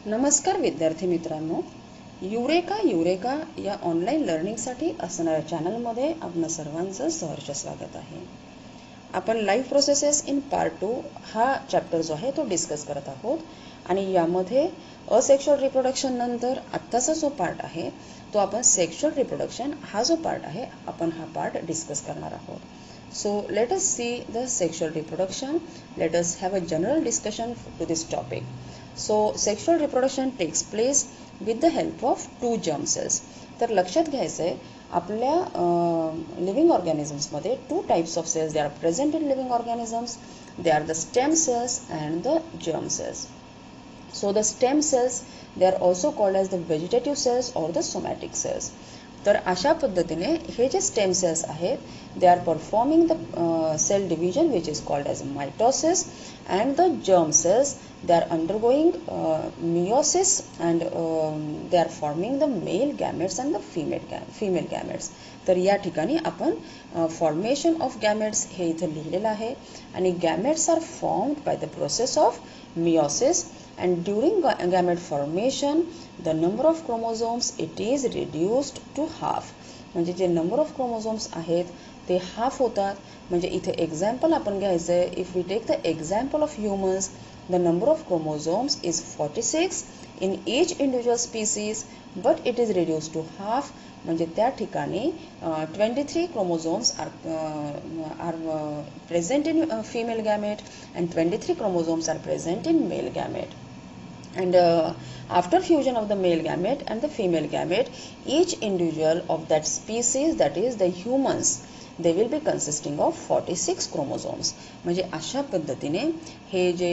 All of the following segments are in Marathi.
नमस्कार विद्यार्थी मित्रांनो, युरेका या ऑनलाईन लर्निंगसाठी असणाऱ्या चॅनलमध्ये आपणा सर्वांचं सहर्ष स्वागत आहे. आपण लाईफ प्रोसेसेस इन पार्ट 2 हा चॅप्टर जो आहे तो डिस्कस करत आहोत आणि यामध्ये असेक्शुअल रिप्रोडक्शन नंतर आत्ताचा जो पार्ट आहे तो आपण सेक्शुअल रिप्रोडक्शन हा जो पार्ट आहे आपण हा पार्ट डिस्कस करणार आहोत. So let us see the sexual reproduction. Let us have a general discussion to this topic. So sexual reproduction takes place with the help of two germ cells. तर लक्षात घ्यायचं आहे आपल्या लिव्हिंग ऑर्गॅनिझम्समध्ये two types of cells they are present in living organisms. They are the stem cells and the germ cells. So the stem cells, they are also called as the vegetative cells or the somatic cells. तर अशा पद्धतीने हे जे स्टेम सेल्स आहेत they are performing the cell division which is called as mitosis and the germ cells they are undergoing meiosis and they are forming the male gametes and the female gametes. तर या ठिकाणी आपण फॉर्मेशन ऑफ गॅमेट्स हे इथं लिहिलेलं आहे आणि gametes are formed by the process of meiosis. And during gamete formation the number of chromosomes it is reduced to half. म्हणजे जे नंबर ऑफ क्रोमोझोम्स आहेत ते हाफ होतात. म्हणजे इथे एक्झाम्पल आपण घ्यायचं आहे. If we take the example of humans the number of chromosomes is 46 in each individual species but it is reduced to half. म्हणजे त्या ठिकाणी 23 chromosomes are present in female gamete and 23 chromosomes are present in male gamete. And after fusion of the male gamete and the female gamete, each individual of that species, that is the humans, they will be consisting of 46 chromosomes. म्हणजे अशा पद्धतीने हे जे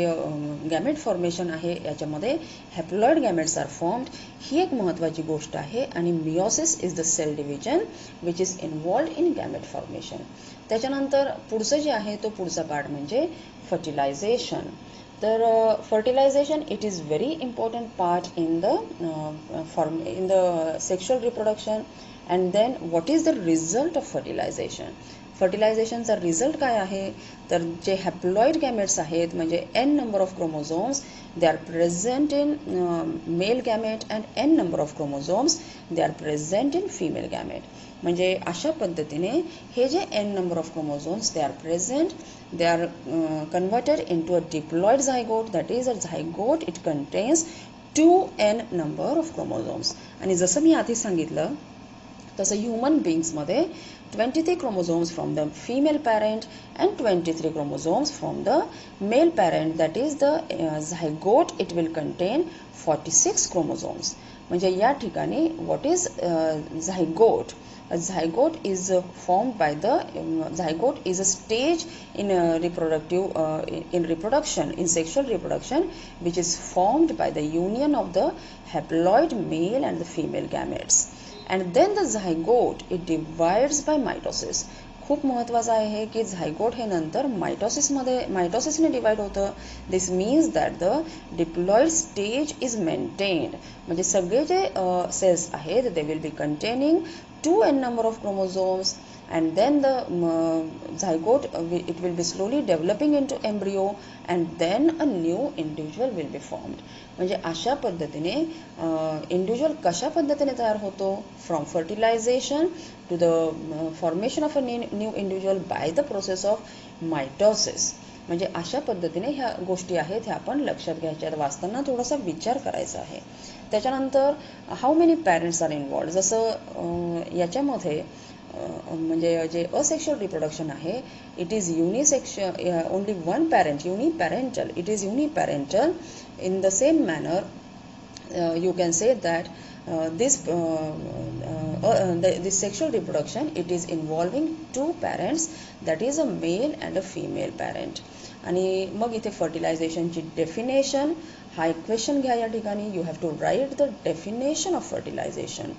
गॅमेट फॉर्मेशन आहे याच्यामध्ये हॅप्लॉइड गॅमेट्स आर फॉर्म्ड. ही एक महत्त्वाची गोष्ट आहे आणि meiosis is the cell division which is involved in gamete formation. त्याच्यानंतर पुढचं जे आहे तो पुढचा पार्ट म्हणजे फर्टिलायझेशन. तर fertilization it is very important part in the sexual reproduction. And then what is the result of fertilization? फर्टिलायझेशनचा रिझल्ट काय आहे तर जे हॅप्लॉइड गॅमेट्स आहेत म्हणजे n number of chromosomes they are present in male gamete and n number of chromosomes they are present in female gamete. म्हणजे अशा पद्धतीने हे जे n number of chromosomes they are present they are converted into a diploid zygote. That is a zygote it contains 2n number of chromosomes. आणि जसं मी आधी सांगितलं तसं ह्युमन बीइंग्समध्ये 23 chromosomes from the female parent and 23 chromosomes from the male parent. That is the zygote it will contain 46 chromosomes. म्हणजे या ठिकाणी what is zygote? A zygote is formed by the zygote is a stage in reproduction in sexual reproduction which is formed by the union of the haploid male and the female gametes. And then the zygote it divides by mitosis. खूप महत्त्वाचं आहे की झायगोट हे नंतर मायटोसिसने डिवाइड होतं. This means that the diploid stage is maintained. म्हणजे सगळे जे सेल्स आहेत they will be containing 2n number of chromosomes and then the zygote it will be slowly developing into embryo and then a new individual will be formed. म्हणजे अशा पद्धतीने इंडिव्हिज्युअल कशा पद्धतीने तयार होतो from fertilisation to the formation of a new individual by the process of mitosis. म्हणजे अशा पद्धतीने ह्या गोष्टी आहेत ह्या आपण लक्षात घ्यायच्या. वाचताना थोडासा विचार करायचा आहे. त्याच्यानंतर how many parents are involved. जसं याच्यामध्ये म्हणजे जे असेक्शुअल रिप्रोडक्शन आहे it is only one parent uniparental. It is uniparental in the same manner you can say that this sexual reproduction it is involving two parents, that is a male and a female parent. आणि मग इथे फर्टिलायझेशनची डेफिनेशन हा एक क्वेश्चन घ्या या ठिकाणी. You have to write the definition of fertilisation.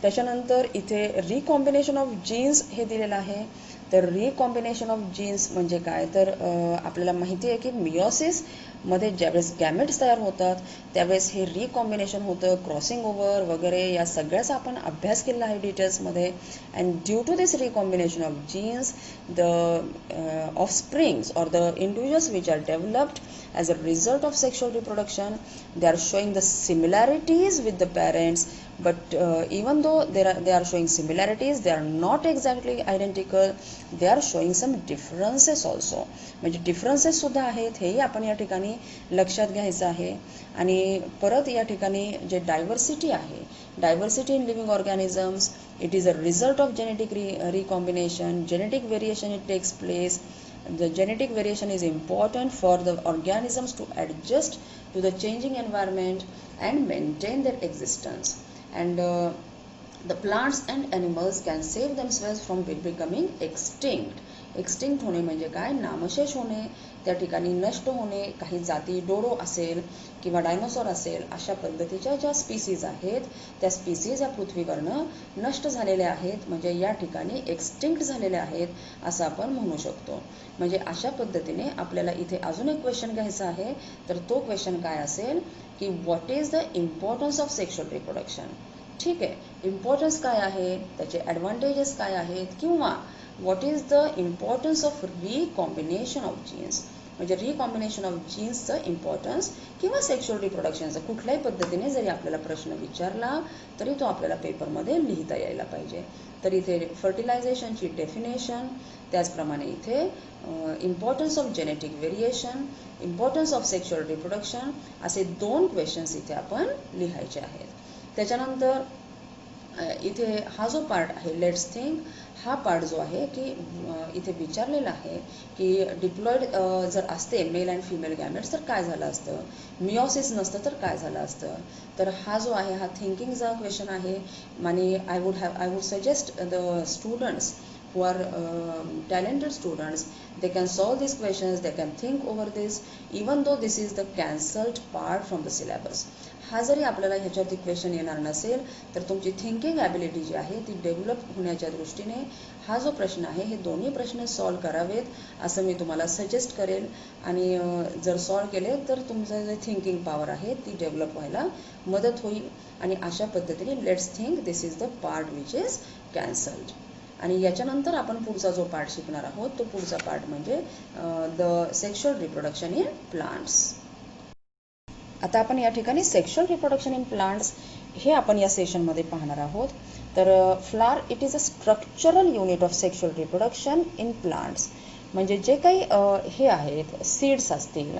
त्याच्यानंतर इथे रिकॉम्बिनेशन ऑफ जीन्स हे दिलेलं आहे. तर रिकॉम्बिनेशन ऑफ जीन्स म्हणजे काय तर आपल्याला माहिती आहे की मियोसिस मध्ये ज्यावेळेस गॅमेट्स तयार होतात त्यावेळेस हे रिकॉम्बिनेशन होतं, क्रॉसिंग ओव्हर वगैरे या सगळ्याचा आपण अभ्यास केला आहे डिटेल्समध्ये. And due to this recombination of genes the offsprings or the individuals which are developed as a result of sexual reproduction, they are showing the similarities with the parents, but even though they are showing similarities, they are not exactly identical, they are showing some differences also. म्हणजे डिफरन्सेस सुद्धा आहेत, हेही आपण या ठिकाणी लक्षात घ्यायचं आहे. आणि परत या ठिकाणी जे डायव्हर्सिटी आहे, diversity in living organisms, it is a result of genetic recombination, genetic variation it takes place. The genetic variation is important for the organisms to adjust to the changing environment and maintain their existence. And the plants and animals can save themselves from becoming extinct. Extinct होणे म्हणजे काय? नामशेष होणे, त्या ठिकाणी नष्ट होणे. काही जाती, डोडो असेल किंवा डायनोसॉर असेल, अशा पद्धतीच्या ज्या स्पीसीज आहेत त्या स्पीसीज या पृथ्वीवरनं नष्ट झालेल्या आहेत, म्हणजे या ठिकाणी एक्सटिंक्ट झालेल्या आहेत असं आपण म्हणू शकतो. म्हणजे अशा पद्धतीने आपल्याला इथे अजून एक क्वेश्चन घ्यायचा आहे. तर तो क्वेश्चन काय असेल की what is the importance of sexual reproduction. ठीक आहे, इम्पॉर्टन्स काय आहे, त्याचे ॲडव्हान्टेजेस काय आहेत, किंवा what is the importance of recombination of genes. म्हणजे रिकॉम्बिनेशन ऑफ जीन्सचं इम्पॉर्टन्स किंवा सेक्शुअल रिप्रोडक्शनचं कुठल्याही पद्धतीने जरी आपल्याला प्रश्न विचारला तरी तो आपल्याला पेपरमध्ये लिहिता यायला पाहिजे. तर इथे फर्टिलायझेशनची डेफिनेशन, त्याचप्रमाणे इथे importance of genetic variation, importance of sexual reproduction असे 2 क्वेश्चन्स इथे आपण लिहायचे आहेत. त्याच्यानंतर इथे हा जो पार्ट आहे लेट्स थिंक, हा पार्ट जो आहे की इथे विचारलेला आहे की डिप्लॉइड जर असते मेल अँड फिमेल गॅमेट्स तर काय झालं असतं, मिओसिस नसतं तर काय झालं असतं. तर हा जो आहे हा थिंकिंगचा क्वेश्चन आहे. आणि I would suggest the students who are talented students, they can solve these questions, they can think over this, even though this is the cancelled part from the syllabus. हा जरी आपल्याला ह्याच्यावरती क्वेश्चन येणार नसेल तर तुमची थिंकिंग ॲबिलिटी जी आहे ती डेव्हलप होण्याच्या दृष्टीने हा जो प्रश्न आहे हे दोन्ही प्रश्न सॉल्व करावेत असं मी तुम्हाला सजेस्ट करेल. आणि जर सॉल्व केले तर तुमचं जे थिंकिंग पॉवर आहे ती डेव्हलप व्हायला मदत होईल. आणि अशा पद्धतीने let's think this is the part which is cancelled. आणि याच्यानंतर आपण पुढचा जो पार्ट शिकणार आहोत तो पुढचा पार्ट म्हणजे the sexual reproduction in plants. आता आपण या ठिकाणी सेक्शुअल रिप्रोडक्शन इन प्लांट्स हे आपण या सेशनमध्ये पाहणार आहोत. तर flower it is a structural unit of sexual reproduction in plants. म्हणजे जे काही हे आहेत सीड्स असतील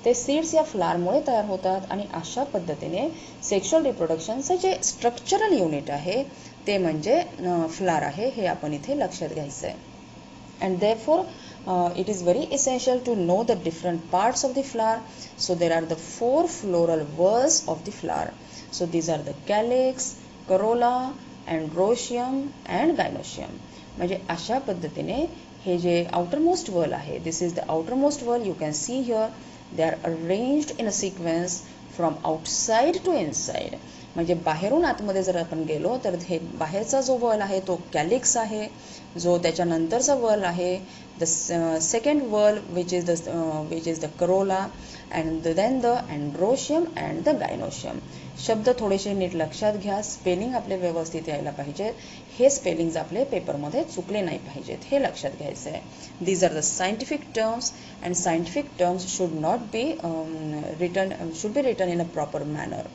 ते सीड्स या फ्लावरमुळे तयार होतात. आणि अशा पद्धतीने सेक्शुअल रिप्रोडक्शनचं जे स्ट्रक्चरल युनिट आहे ते म्हणजे फ्लावर आहे, हे आपण इथे लक्षात घ्यायचं आहे. And therefore it is very essential to know the different parts of the flower. So there are the 4 floral whorls of the flower. So these are the calyx, corolla, androecium and gynoecium. म्हणजे अशा पद्धतीने हे जे outermost whorl आहे, this is the outermost whorl, you can see here they are arranged in a sequence from outside to inside. म्हणजे बाहेरून आतमध्ये जर आपण गेलो तर हे बाहेरचा जो वल आहे तो कॅलिक्स आहे. जो त्याच्यानंतरचा वल आहे the second whorl which is the corolla and then the androecium and the gynoecium. शब्द थोडेसे नीट लक्षात घ्या, स्पेलिंग आपले व्यवस्थित यायला पाहिजेत. हे स्पेलिंग्स आपले पेपरमध्ये चुकले नाही पाहिजेत, हे लक्षात घ्यायचं आहे. These are the scientific terms and scientific terms should be written in a proper manner.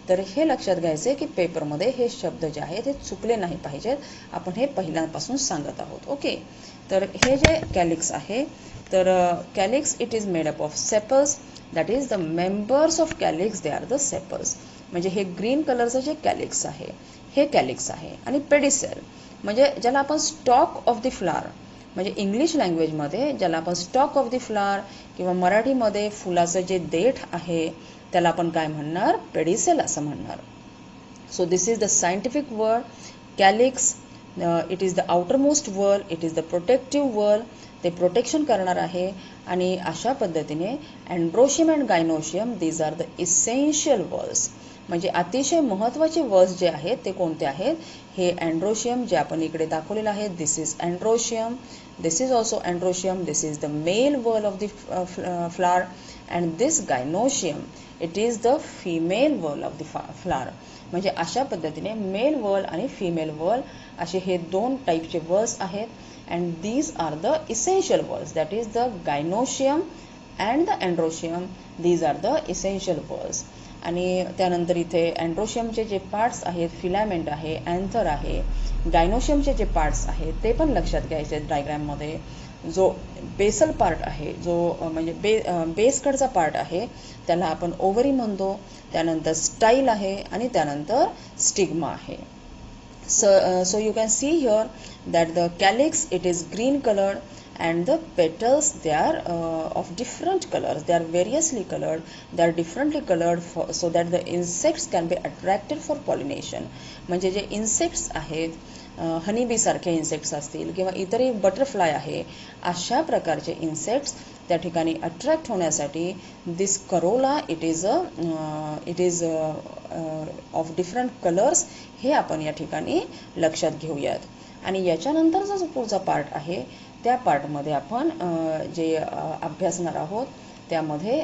तर हे लक्षात घ्यायचं आहे की पेपरमध्ये हे शब्द जे आहेत ते चुकले नाही पाहिजेत. आपण हे पहिल्यापासून सांगत आहोत. ओके, तर हे जे कॅलिक्स आहे तर calyx it is made up of sepals, that is the members of calyx they are the sepals. म्हणजे हे ग्रीन कलरचं जे कॅलिक्स आहे हे कॅलिक्स आहे. आणि पेडिसेल म्हणजे ज्याला आपण स्टॉक ऑफ द फ्लावर, म्हणजे इंग्लिश लँग्वेजमध्ये ज्याला आपण स्टॉक ऑफ द फ्लावर किंवा मराठीमध्ये फुलाचं जे देठ आहे त्याला आपण काय म्हणणार, पेडिसेल असं म्हणणार. So this is the scientific word. Calyx it is the outermost whorl, it is the protective whorl, ते प्रोटेक्शन करणार आहे. आणि अशा पद्धतीने androecium and gynoecium these are the essential whorls. म्हणजे अतिशय महत्त्वाचे वर्ल्स जे आहेत ते कोणते आहेत, हे अँड्रोशियम जे आपण इकडे दाखवलेलं आहे this is androecium, this is also androecium, this is the male whorl of the flower and this gynoecium it is the female whorl of the flower. म्हणजे अशा पद्धतीने मेल वॉल आणि फिमेल वॉल असे हे दोन टाईपचे वॉल्स आहेत. And these are the essential whorls, that is the gynoecium and the androecium. These are the essential whorls. आणि त्यानंतर इथे अँड्रोशियमचे जे पार्ट्स आहेत, फिलामेंट आहे, अँथर आहे. गायनोशियमचे जे पार्ट्स आहेत ते पण लक्षात घ्यायचे डायग्रॅममध्ये. जो बेसल पार्ट आहे, जो म्हणजे बेसकडचा पार्ट आहे त्याला आपण ओव्हरी म्हणतो. त्यानंतर स्टाईल आहे आणि त्यानंतर स्टिग्मा आहे. So you can see here that the calyx it is green colored and the petals they are of different colors. They are variously colored. They are differently colored so that the insects can be attracted for pollination. म्हणजे जे insects आहेत, हनीबी सारखे इन्सेक्ट्स असतील किंवा इतरही बटरफ्लाय आहे, अशा प्रकारचे इन्सेक्ट्स त्या ठिकाणी अट्रॅक्ट होण्यासाठी this corolla it is of different colours हे आपण या ठिकाणी लक्षात घेऊयात. आणि याच्यानंतरचा जो पुढचा पार्ट आहे त्या पार्टमध्ये आपण जे अभ्यासणार आहोत त्यामध्ये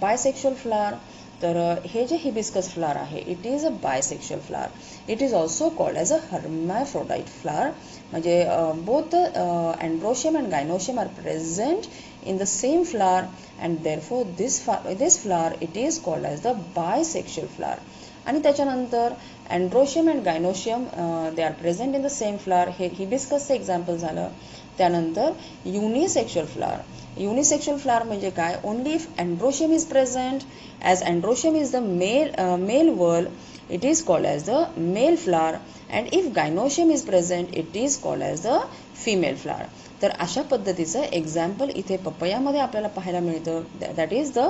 बायसेक्शुअल फ्लावर. तर हे जे हिबिस्कस फ्लावर आहे it is a bisexual flower. It is also called as a hermaphrodite flower. म्हणजे both androecium and gynoecium are present in the same flower and therefore this flower it is called as the bisexual flower. आणि त्याच्यानंतर androecium and gynoecium they are present in the same flower. हे हिबिस्कसचं एक्झाम्पल झालं. त्यानंतर युनिसेक्शुअल फ्लावर. युनिसेक्शुअल फ्लावर म्हणजे काय? Only if androecium is present, as androecium is the male whorl it is called as the male flower and if gynoecium is present it is called as the female flower. तर अशा पद्धतीचं एक्झाम्पल इथे पपयामध्ये आपल्याला पाहायला मिळतं. That is the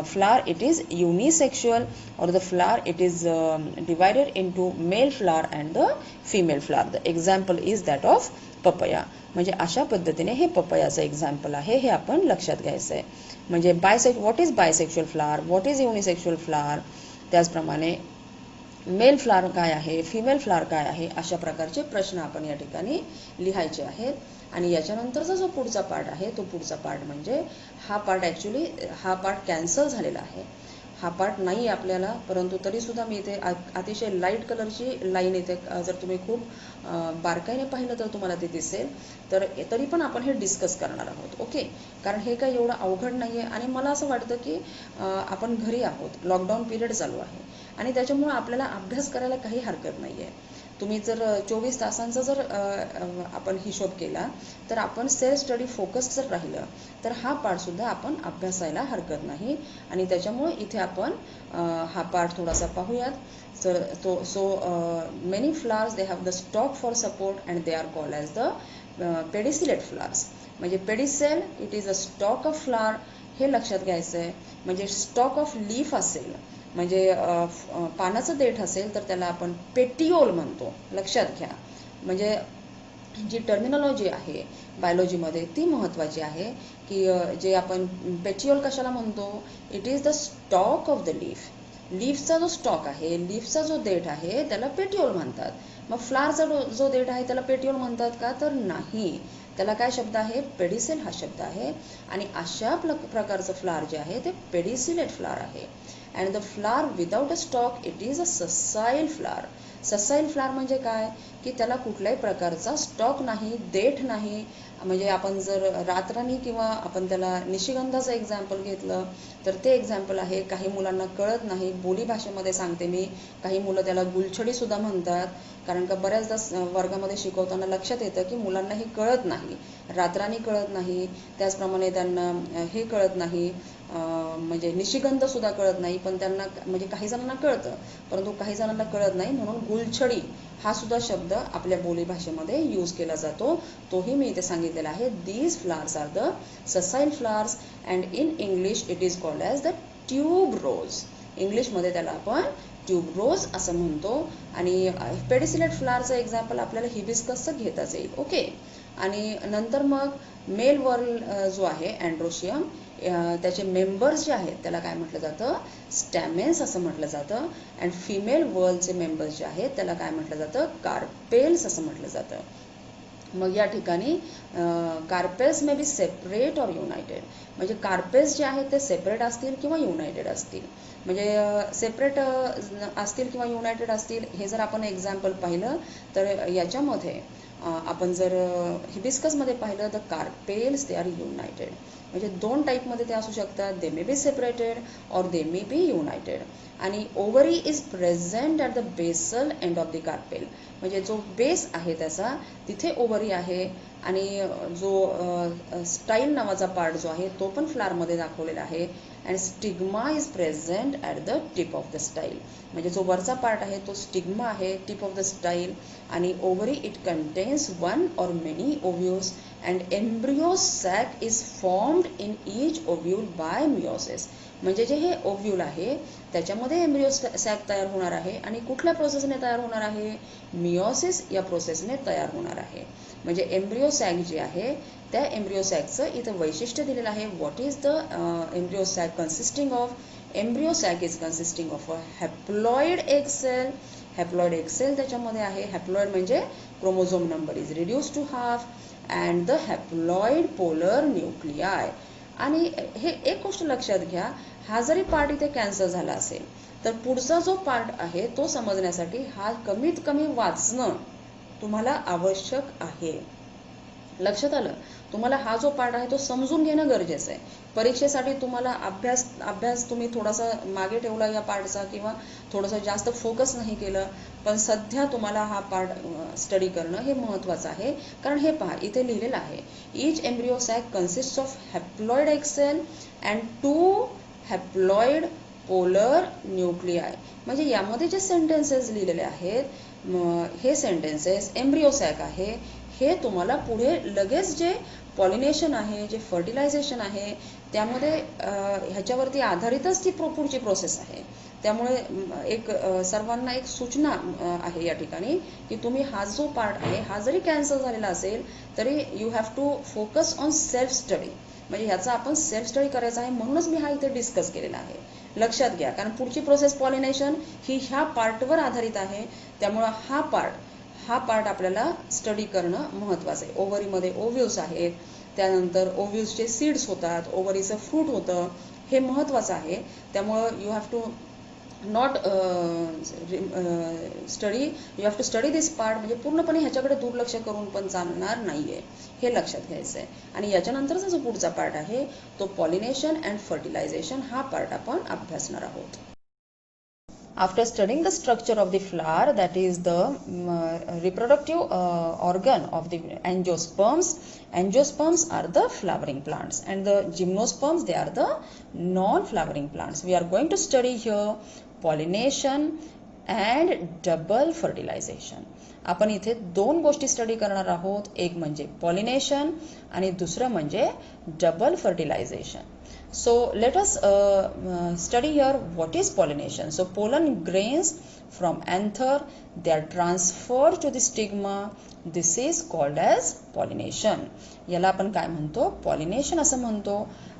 flower it is unisexual or the flower it is divided into male flower and the female flower. The example is that of papaya. म्हणजे अशा पद्धतीने हे पपयाचं एक्झाम्पल आहे, हे आपण लक्षात घ्यायचं आहे. म्हणजे what is bisexual flower, what is unisexual flower, त्याचप्रमाणे मेल फ्लावर काय आहे, फिमेल फ्लावर काय आहे, अशा प्रकारचे प्रश्न आपण या ठिकाणी लिहायचे आहेत. आणि याच्यानंतरचा जो पुढचा पार्ट आहे तो पुढचा पार्ट म्हणजे हा पार्ट कॅन्सल झालेला आहे. हा पार्ट नाही आपल्याला, परंतु तरीसुद्धा मी इथे अतिशय लाईट कलरची लाईन इथे जर तुम्ही खूप बारकाईने पाहिलं तर तुम्हाला ते दिसेल. तर तरी पण आपण हे डिस्कस करणार आहोत. ओके, कारण हे काही एवढं अवघड नाही आहे आणि मला असं वाटतं की आपण घरी आहोत, लॉकडाऊन पिरियड चालू आहे आणि त्याच्यामुळे आपल्याला अभ्यास करायला काही हरकत नाही आहे. तुम्ही जर 24 तासांचा जर आपण हिशोब केला तर आपण सेल्फ स्टडी फोकस्ड जर राहिलं तर हा पार्टसुद्धा आपण अभ्यासायला हरकत नाही. आणि त्याच्यामुळे इथे आपण हा पार्ट थोडासा पाहूयात. So many flowers they have the stalk for support and they are called as the pedicellate flowers. म्हणजे pedicel it is a stalk of flower, हे लक्षात घ्यायचं आहे. म्हणजे स्टॉक ऑफ लीफ असेल म्हणजे पानाचं देठ असेल तर त्याला आपण पेटिओल म्हणतो, लक्षात घ्या. म्हणजे जी टर्मिनॉलॉजी आहे बायोलॉजीमध्ये ती महत्त्वाची आहे की जे आपण पेटिओल कशाला म्हणतो, it is the stalk of the leaf. लीफचा जो स्टॉक आहे, लीफचा जो देठ आहे त्याला पेटिओल म्हणतात. मग फ्लावरचा जो देठ आहे त्याला पेटिओल म्हणतात का, तर नाही. त्याला काय शब्द आहे, पेडिसेल हा शब्द आहे. आणि अशा प्रकारचं फ्लावर जे आहे ते पेडिसिलेट फ्लावर आहे. And the flower without a stalk it is a sessile flower. Sessile flower म्हणजे काय की त्याला कुठल्याही प्रकारचा स्टॉक नाही, देठ नाही. म्हणजे आपण जर रातराणी किंवा आपण त्याला निशिगंधाचं एक्झाम्पल घेतलं तर ते एक्झाम्पल आहे. काही मुलांना कळत नाही, बोली भाषेमध्ये सांगते मी, काही मुलं त्याला गुलछडीसुद्धा म्हणतात. कारण का बऱ्याचदा वर्गामध्ये शिकवताना लक्षात येतं की मुलांना हे कळत नाही, रातराणी कळत नाही, त्याचप्रमाणे त्यांना हे कळत नाही, म्हणजे निशिगंधसुद्धा कळत नाही. पण त्यांना म्हणजे काही जणांना कळतं परंतु काही जणांना कळत नाही, म्हणून गुलछडी हा सुद्धा शब्द आपल्या बोलीभाषेमध्ये यूज केला जातो. तोही मी इथे सांगितलेला आहे. These flowers are the sessile flowers and in English it is called as the tuberose. इंग्लिशमध्ये त्याला आपण ट्यूब रोज असं म्हणतो. आणि पेडिसिलेट फ्लावरचं एक्झाम्पल आपल्याला हिबिस्कसचं घेताच येईल. ओके, आणि नंतर मग मेल वर्ल जो आहे अँड्रोशियम, त्याचे मेंबर्स जे आहेत त्याला काय म्हटलं जातं, स्टॅमेन्स असं म्हटलं जातं. अँड फिमेल वर्लचे मेंबर्स जे आहेत त्याला काय म्हटलं जातं, कार्पेल्स असं म्हटलं जातं. मग या ठिकाणी कार्पेल्स मे बी सेपरेट और युनायटेड, म्हणजे कार्पेल्स जे आहेत ते सेपरेट असतील किंवा युनायटेड असतील. म्हणजे सेपरेट असतील किंवा युनायटेड असतील हे जर आपण एक्झाम्पल पाहिलं तर याच्यामध्ये आपण जर हिबिस्कसमध्ये पाहिलं तर कार्पेल्स दे आर युनायटेड, म्हणजे दोन टाईपमध्ये ते असू शकतात. दे may be separated or they may be united. आणि ovary is present at the basal end of the carpel, म्हणजे जो बेस आहे त्याचा तिथे ओव्हरी आहे आणि जो स्टाईल नावाचा पार्ट जो आहे तो पण फ्लावरमध्ये दाखवलेला आहे. And stigma is present at the tip of the style, म्हणजे जो वरचा पार्ट आहे तो स्टिग्मा आहे, टिप ऑफ द स्टाईल. आणि ovary it contains one or many ovules and embryo sac is formed in each ovule by meiosis, म्हणजे जे हे ओव्ह्यूल आहे त्याच्यामध्ये एम्ब्रियो सॅक तयार होणार आहे आणि कुठल्या प्रोसेसने तयार होणार आहे, मिओसिस या प्रोसेसने तयार होणार आहे. म्हणजे एम्ब्रियो सॅक जे आहे त्या एम्ब्रियो सॅकचं इथं वैशिष्ट्य दिलेलं आहे. What is the embryo sac consisting of, embryo sac is consisting of a haploid egg cell, haploid egg cell त्याच्यामध्ये आहे. हॅप्लॉइड म्हणजे chromosome number is reduce to half and the haploid polar nuclei. आणि हे एक गोष्ट लक्षात घ्या, हा जरी पार्ट इथे कॅन्सल झाला असेल तर पुढचा जो पार्ट आहे तो समजण्यासाठी हा कमीत कमी वाचणं तुम्हाला आवश्यक आहे. लक्षात आलं, तुम्हाला हा जो पार्ट आहे तो समजून घेणं गरजेचं आहे. परीक्षेसाठी तुम्हाला अभ्यास तुम्ही थोडासा मागे ठेवला या पार्टचा किंवा थोडंसं जास्त फोकस नाही केलं, पण सध्या तुम्हाला हा पार्ट स्टडी करणं हे महत्त्वाचं आहे. कारण हे पहा इथे लिहिलेलं आहे, each embryo sac consist of haploid egg cell and 2 haploid polar nuclei. म्हणजे यामध्ये जे सेंटेन्सेस लिहिलेले आहेत हे सेंटेन्सेस एम्ब्रियो सॅक आहे, हे तुम्हाला पुढे लगेच जे पॉलिनेशन आहे, जे फर्टिलायझेशन आहे त्यामध्ये ह्याच्यावरती आधारितच ती पुढची प्रोसेस आहे. त्यामुळे एक सर्वांना एक सूचना आहे या ठिकाणी की तुम्ही हा जो पार्ट आहे हा जरी कॅन्सल झालेला असेल तरी you have to focus on self study, म्हणजे ह्याचा आपण सेल्फ स्टडी करायचा आहे. म्हणूनच मी हा इथे डिस्कस केलेला आहे. लक्षात घ्या, कारण पुढची प्रोसेस पॉलिनेशन ही ह्या पार्टवर आधारित आहे. त्यामुळं हा पार्ट आपल्याला स्टडी करणं महत्त्वाचं आहे. ओव्हरीमध्ये ओव्ह्यूल्स आहेत, त्यानंतर ओव्ह्यूल्सचे सीड्स होतात, ओव्हरीचं फ्रूट होतं, हे महत्त्वाचं आहे. त्यामुळं you have to not study this part, म्हणजे पूर्णपणे ह्याच्याकडे दुर्लक्ष करून पण चालणार नाहीये, हे लक्षात घ्यायचं आहे. आणि याच्यानंतरचा जो पुढचा पार्ट आहे तो पॉलिनेशन अँड फर्टिलायझेशन हा पार्ट आपण अभ्यासणार आहोत. After studying the structure of the flower, that is the reproductive organ of the angiosperms. Angiosperms are the flowering plants and the gymnosperms, they are the non-flowering plants. We are going to study here pollination and double fertilization. आपण इथे दोन गोष्टी स्टडी करणार आहोत, एक म्हणजे पॉलिनेशन आणि दुसरं म्हणजे double fertilisation. So let us study here what is pollination. So pollen grains from anther, they are transferred to the stigma. This is called as pollination. याला आपण काय म्हणतो, पॉलिनेशन असं म्हणतो.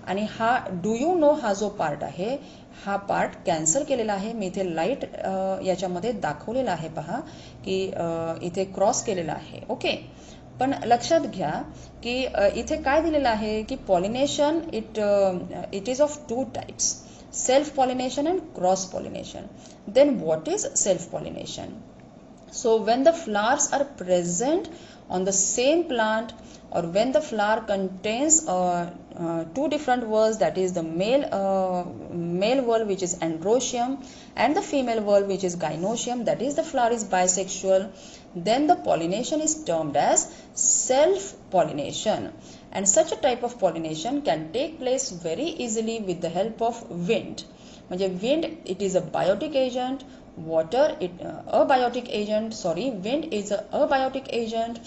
आणि हा डू यू नो हा जो पार्ट आहे हा पार्ट कॅन्सल केलेला आहे. मी इथे लाईट याच्यामध्ये दाखवलेला आहे, पहा की इथे क्रॉस केलेला आहे. ओके, पण लक्षात घ्या की इथे काय दिलेलं आहे की pollination it is of 2 types, self pollination and cross pollination. Then what is self pollination? So when the flowers are present on the same plant, or when the flower contains 2 different whorls, that is the male whorl which is androecium and the female whorl which is gynoecium, that is the flower is bisexual, then the pollination is termed as self pollination. And such a type of pollination can take place very easily with the help of wind. म्हणजे wind it is a biotic agent, water abiotic agent, wind is a abiotic agent,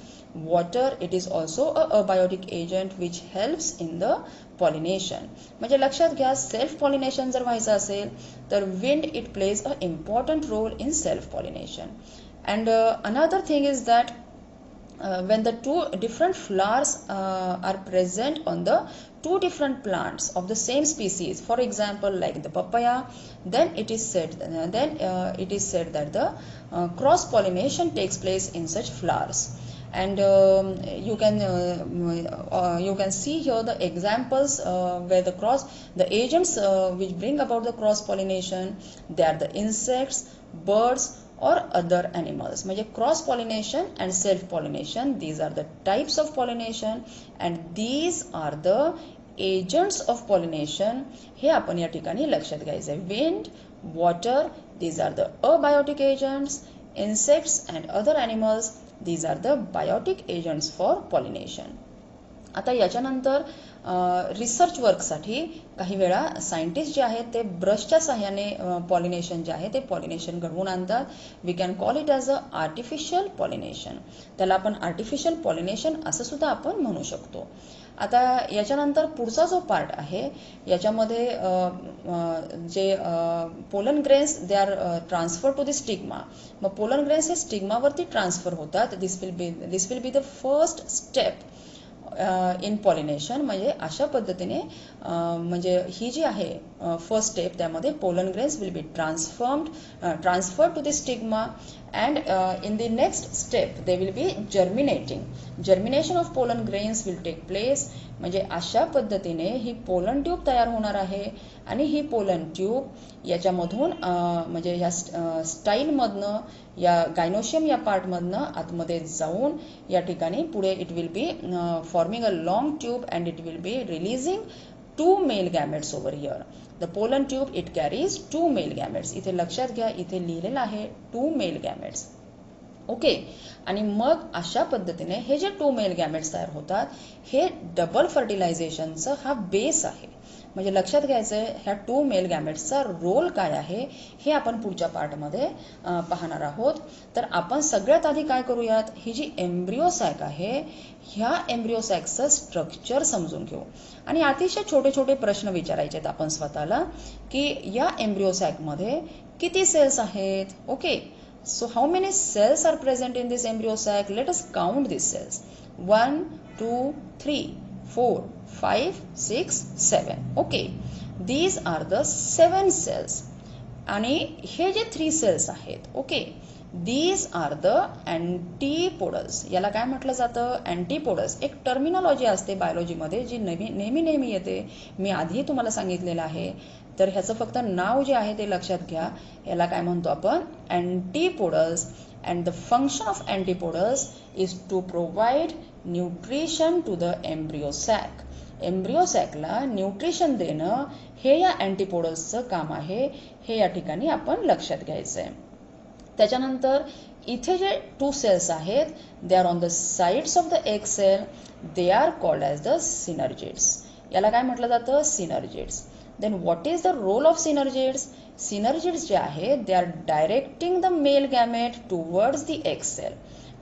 water it is also a abiotic agent which helps in the pollination. म्हणजे लक्षात घ्या, सेल्फ पॉलिनेशन जर व्हायचं असेल तर wind it plays a important role in self pollination. And another thing is that when the 2 different flowers are present on the 2 different plants of the same species, for example like the papaya, then it is said that the cross pollination takes place in such flowers. and you can see here the examples where the agents which bring about the cross pollination, they are the insects, birds or other animals. म्हणजे cross pollination and self pollination, these are the types of pollination and these are the agents of pollination. हे आपण या ठिकाणी लक्षात घ्यायचं आहे. Wind, water, these are the abiotic agents. Insects and other animals, these are the biotic agents for pollination. आता याच्यानंतर रिसर्च वर्कसाठी काही वेळा सायंटिस्ट जे आहेत ते ब्रशच्या साह्याने पॉलिनेशन जे आहे ते पॉलिनेशन घडवून आणतात. We can call it as a artificial pollination. त्याला आपण आर्टिफिशियल पॉलिनेशन असं सुद्धा आपण म्हणू शकतो. आता याच्यानंतर पुढचा जो पार्ट आहे याच्यामध्ये जे pollen grains they are transfer to the stigma. मग पोलन ग्रेन्स हे स्टिग्मावरती ट्रान्सफर होतात. This will be the first step in pollination. म्हणजे अशा पद्धतीने म्हणजे ही जी आहे फर्स्ट स्टेप त्यामध्ये pollen grains will be transferred to the stigma and in the next step they will be germinating. Germination of pollen grains will take place. म्हणजे अशा पद्धतीने ही पोलन ट्यूब तयार होणार आहे आणि ही पोलन ट्यूब याच्यामधून म्हणजे या स्टाईलमधनं या गायनोशियम या पार्टमधनं आतमध्ये जाऊन या ठिकाणी पुढे it will be forming a long tube and it will be releasing 2 male gametes over here. The pollen tube it carries 2 male gametes. इथे लक्षात घ्या, इथे लिहिलेलं आहे 2 मेल गॅमेट्स. ओके. आणि मग अशा पद्धतीने हे जे 2 मेल गॅमेट्स तयार होतात हे डबल फर्टिलायझेशनचं हा बेस आहे. म्हणजे लक्षात घ्यायचं आहे ह्या 2 मेल गॅमेट्सचा रोल काय आहे हे आपण पुढच्या पार्टमध्ये पाहणार आहोत. तर आपण सगळ्यात आधी काय करूयात, ही जी एम्ब्रिओ सॅक आहे ह्या एम्ब्रिओ सॅकचं स्ट्रक्चर समजून घेऊ आणि अतिशय छोटे छोटे प्रश्न विचारायचे आहेत आपण स्वतःला की या एम्ब्रिओ सॅकमध्ये किती सेल्स आहेत. Okay. So how many cells are present in this embryo sac? Let us count these cells. 1, 2, 3, 4, 5, 6, 7. Okay. These are the 7 cells. आणि हे जे 3 cells आहेत. Okay. These are the antipodes. याला काय म्हटलं जातं, अँटीपोडस. एक टर्मिनॉलॉजी असते बायोलॉजीमध्ये जी नेहमी येते. मी आधी तुम्हाला सांगितलेलं आहे. तर ह्याचं फक्त नाव जे आहे ते लक्षात घ्या. याला काय म्हणतो आपण, antipodals. And the function of antipodals is to provide nutrition to the embryo sac. Embryo सॅकला न्यूट्रिशन देणं हे या अँटीपोडसचं काम आहे. हे या ठिकाणी आपण लक्षात घ्यायचं आहे. त्याच्यानंतर इथे जे 2 सेल्स आहेत they are on the sides of the egg cell. They are called as the synergids. याला काय म्हटलं जातं, synergids. Then what is the role of synergids. Synergids जे आहे they are directing the male gamete towards the egg cell.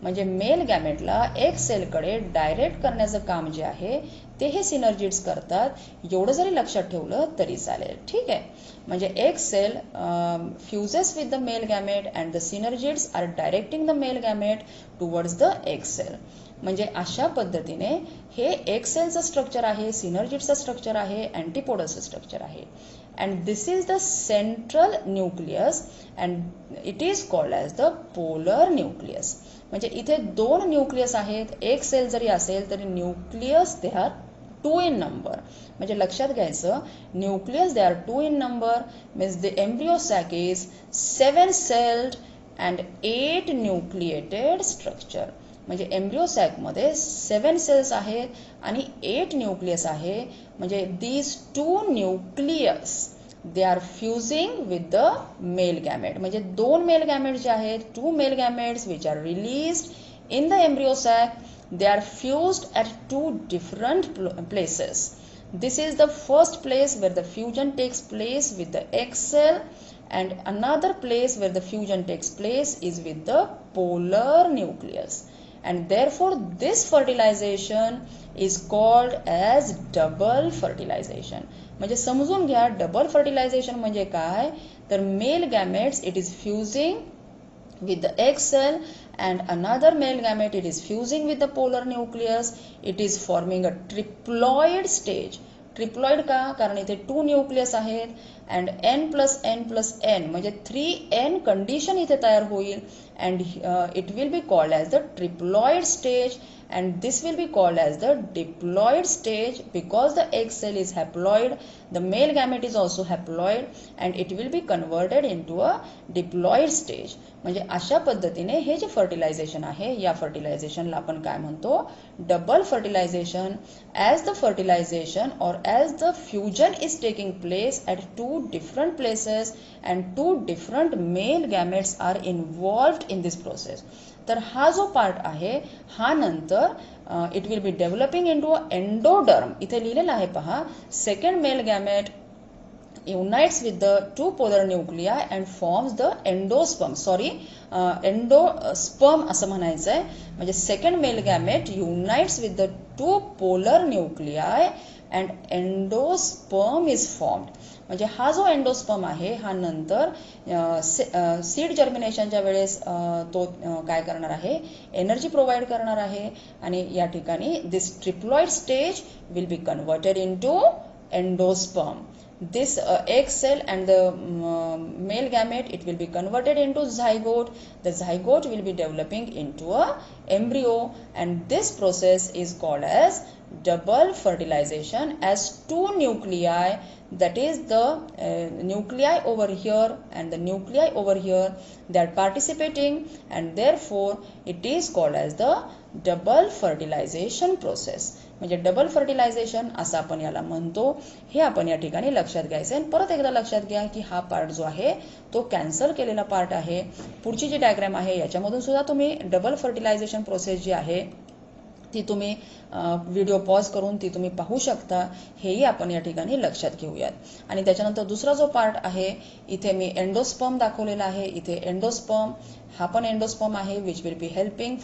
म्हणजे मेल गॅमेटला एग सेलकडे डायरेक्ट करण्याचं काम जे आहे ते हे सिनर्जिड्स करतात. एवढं जरी लक्षात ठेवलं तरी चालेल. ठीक आहे. म्हणजे egg cell fuses with the male gamete and the synergids are directing the male gamete towards the egg cell. म्हणजे अशा पद्धतीने हे एग सेलचं स्ट्रक्चर आहे, सिनर्जिड्सचं स्ट्रक्चर आहे, अँटीपोडसचं स्ट्रक्चर आहे. And this is the central nucleus and it is called as the polar nucleus. म्हणजे इथे 2 न्यूक्लियस आहेत. एक सेल जरी असेल तरी nucleus they are 2 in number. म्हणजे लक्षात घ्यायचं, nucleus they are 2 in number means the embryo sac is 7-celled and 8 nucleated structure. म्हणजे एम्ब्रिओ सॅकमध्ये 7 सेल्स आहेत आणि 8 न्यूक्लियस आहे. म्हणजे these 2 nucleus they are fusing with the male gamete. म्हणजे 2 male gametes जे आहेत, 2 male gametes which are released in the embryo sac, they are fused at 2 different places. This is the first place where the fusion takes place with the egg cell and another place where the fusion takes place is with the polar nucleus. And therefore this fertilization is called as double fertilization. म्हणजे समजून घ्या डबल फर्टिलायझेशन म्हणजे काय, तर male gametes it is fusing with the egg cell and another male gamete it is fusing with the polar nucleus. It is forming a triploid stage. Triploid का, कारण इथे 2 न्यूक्लियस आहेत and n plus n plus n म्हणजे 3n कंडिशन इथे तयार होईल and it will be called as the triploid stage and this will be called as the diploid stage because the egg cell is haploid, the male gamete is also haploid and it will be converted into a diploid stage. म्हणजे अशा पद्धतीने हे जे फर्टिलायझेशन आहे या फर्टिलायझेशनला आपण काय म्हणतो double fertilisation as the fertilization or as the fusion is taking place at two different places and two different male gametes are involved in this process. तर हा जो पार्ट आहे हा नंतर it will be developing into endoderm इथे लिहिलेलं आहे पहा second mail gamete unites with the two polar nuclei and forms the endosperm endosperm असं म्हणायचं आहे म्हणजे second mail gamete unites with the two polar nuclei and endosperm is formed म्हणजे हा जो एंडोस्पर्म आहे हा नंतर सीड जर्मिनेशनच्या वेळेस तो काय करणार आहे एनर्जी प्रोव्हाइड करणार आहे आणि या ठिकाणी this triploid stage will be converted into endosperm. This egg cell and the male gamete it will be converted into zygote. The zygote will be developing into a embryo and this process is called as double fertilization as two nuclei that is the nuclei over here and the nuclei over here they are participating and therefore it is called as the double fertilisation process म्हणजे डबल फर्टिलायझेशन असं आपण याला म्हणतो हे आपण या ठिकाणी लक्षात घ्यायचं आहे. परत एकदा लक्षात घ्या की हा पार्ट जो आहे तो कॅन्सल केलेला पार्ट आहे. पुढची जी डायग्राम आहे याच्यामधून सुद्धा तुम्ही डबल फर्टिलायझेशन प्रोसेस जी आहे ती तुम्ही व्हिडिओ पॉज करून ती तुम्ही पाहू शकता हेही आपण या ठिकाणी लक्षात घेऊयात. आणि त्याच्यानंतर दुसरा जो पार्ट आहे इथे मी एंडोस्पर्म दाखवलेला आहे. इथे एंडोस्पर्म हा पण एंडोस्पर्म आहे which will be helping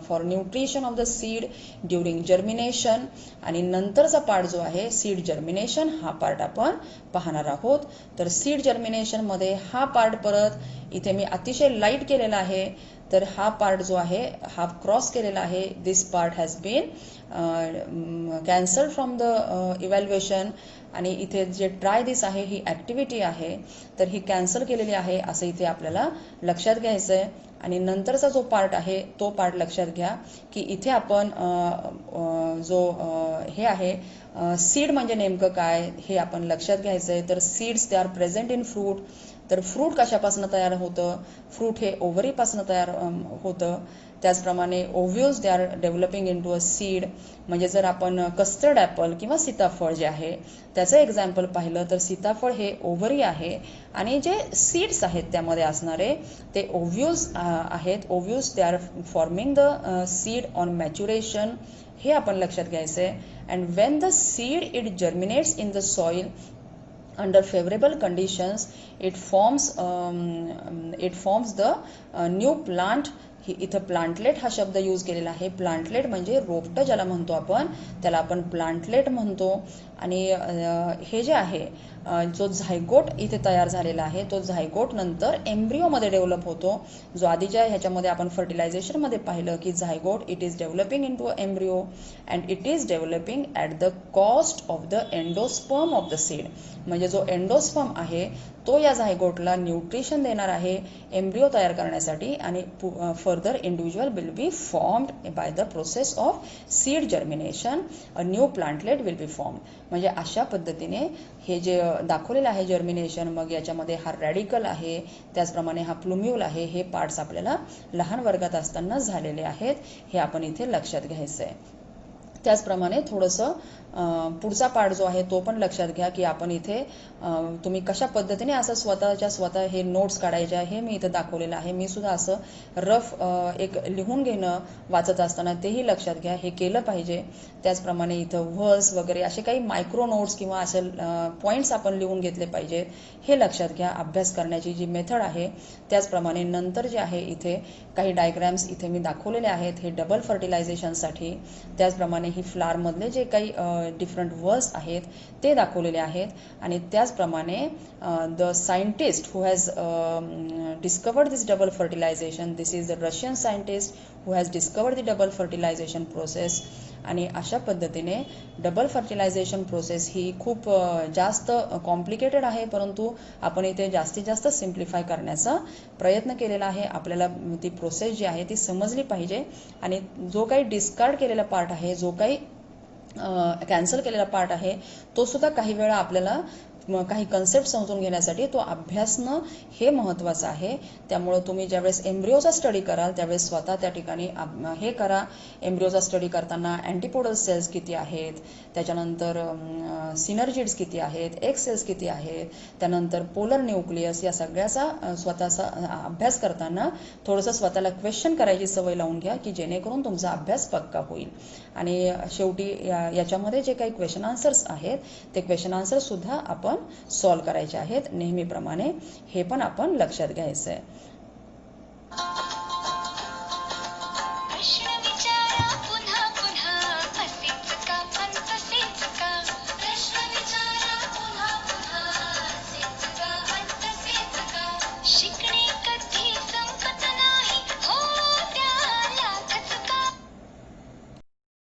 for nutrition of the seed during germination आणि नंतरचा पार्ट जो आहे सीड जर्मिनेशन हा पार्ट आपण पाहणार आहोत. तर सीड जर्मिनेशन मध्ये हा पार्ट परत इथे मी अतिशय लाईट केलेला आहे तर हा पार्ट जो आहे हा क्रॉस केलेला आहे. This part has been cancel from the evaluation आणि इथे जे ट्राय दिस आहे ही ॲक्टिव्हिटी आहे तर ही कॅन्सल केलेली आहे असं इथे आपल्याला लक्षात घ्यायचं आहे. आणि नंतरचा जो पार्ट आहे तो पार्ट लक्षात घ्या की इथे आपण जो हे आहे सीड म्हणजे नेमकं काय हे आपण लक्षात घ्यायचं आहे. तर seeds they are present in fruit. तर फ्रूट कशापासून तयार होतं फ्रूट हे ओव्हरीपासून तयार होतं. त्याचप्रमाणे ovules they are developing into a seed म्हणजे जर आपण कस्टर्ड ॲपल किंवा सीताफळ जे आहे त्याचं एक्झाम्पल पाहिलं तर सीताफळ हे ओव्हरी आहे आणि जे सीड्स आहेत त्यामध्ये असणारे ते ओव्ह्यूल्स आहेत. Ovules they are forming the seed on maturation हे आपण लक्षात घ्यायचं आहे. And when the seed it germinates in the soil under favorable conditions it forms the new plant. इथं प्लांटलेट हा शब्द यूज केलेला आहे. प्लांटलेट म्हणजे रोपटं ज्याला म्हणतो आपण त्याला आपण प्लांटलेट म्हणतो. आणि हे जे आहे जो झायगोट इथे तयार झालेला आहे तो झायगोट नंतर एम्ब्रिओमध्ये डेव्हलप होतो. जो आधीच्या ह्याच्यामध्ये आपण फर्टिलायझेशनमध्ये पाहिलं की zygote it is developing into embryo and it is developing at the cost of the endosperm of the seed. म्हणजे जो एंडोस्पर्म आहे तो या झायगोटला न्यूट्रिशन देणार आहे एम्ब्रिओ तयार करण्यासाठी आणि further individual will be formed by the process of seed germination a new plantlet will be formed. म्हणजे अशा पद्धतीने हे जे दाखवलेलं आहे जर्मिनेशन मग याच्यामध्ये हा रॅडिकल आहे त्याचप्रमाणे हा प्लुम्यूल आहे हे पार्ट्स आपल्याला लहान वर्गात असताना झालेले आहेत हे आपण इथे लक्षात घ्यायचं आहे. त्याचप्रमाणे थोडंसं पुढचा पार्ट जो आहे तो पण लक्षात घ्या की आपण इथे तुम्ही कशा पद्धतीने असं स्वतः हे नोट्स काढायचे हे मी इथे दाखवलेलं आहे. मी सुद्धा असं रफ एक लिहून घेणं वाचत असताना तेही लक्षात घ्या हे केलं पाहिजे. त्याचप्रमाणे इथं व्हर्स वगैरे असे काही मायक्रो नोट्स किंवा असे पॉईंट्स आपण लिहून घेतले पाहिजेत हे लक्षात घ्या अभ्यास करण्याची जी मेथड आहे. त्याचप्रमाणे नंतर जे आहे इथे काही डायग्रॅम्स इथे मी दाखवलेले आहेत हे डबल फर्टिलायझेशनसाठी. त्याचप्रमाणे ही फ्लावरमधले जे काही डिफरंट वर्ड्स आहेत ते दाखवलेले आहेत. आणि त्याचप्रमाणे the scientist who has discovered this double fertilisation this is the Russian scientist who has discovered the double fertilisation process आणि अशा पद्धतीने डबल फर्टिलायझेशन प्रोसेस ही खूप जास्त कॉम्प्लिकेटेड आहे, परंतु आपण इथे जास्तीत जास्त सिम्प्लिफाय करण्याचा प्रयत्न केलेला आहे. आपल्याला ती प्रोसेस जी आहे ती समजली पाहिजे आणि जो काही डिस्कार्ड केलेला पार्ट आहे, जो काही कॅन्सल केलेला पार्ट आहे, तो सुद्धा काही वेळा आपल्याला काही कन्सेप्ट समजून घेण्यासाठी तो अभ्यासणं हे महत्त्वाचं आहे. त्यामुळं तुम्ही ज्यावेळेस एम्ब्रिओचा स्टडी कराल त्यावेळेस स्वतः त्या ठिकाणी हे करा. एम्ब्रिओचा स्टडी करताना अँटीपोडल सेल्स किती आहेत, त्याच्यानंतर सिनर्जिड्स किती आहेत, एक्स सेल्स किती आहेत, त्यानंतर पोलर न्यूक्लियस, या सगळ्याचा स्वतःचा अभ्यास करताना थोडंसं स्वतःला क्वेश्चन करायची सवय लावून घ्या की जेणेकरून तुमचा अभ्यास पक्का होईल. आणि शेवटी याच्यामध्ये जे काही क्वेश्चन आन्सर्स आहेत ते क्वेश्चन आन्सर्स सुद्धा आपण सॉल्व करायचे आहेत नेहमीप्रमाणे. हे पण आपण लक्षात घ्यायचं आहे.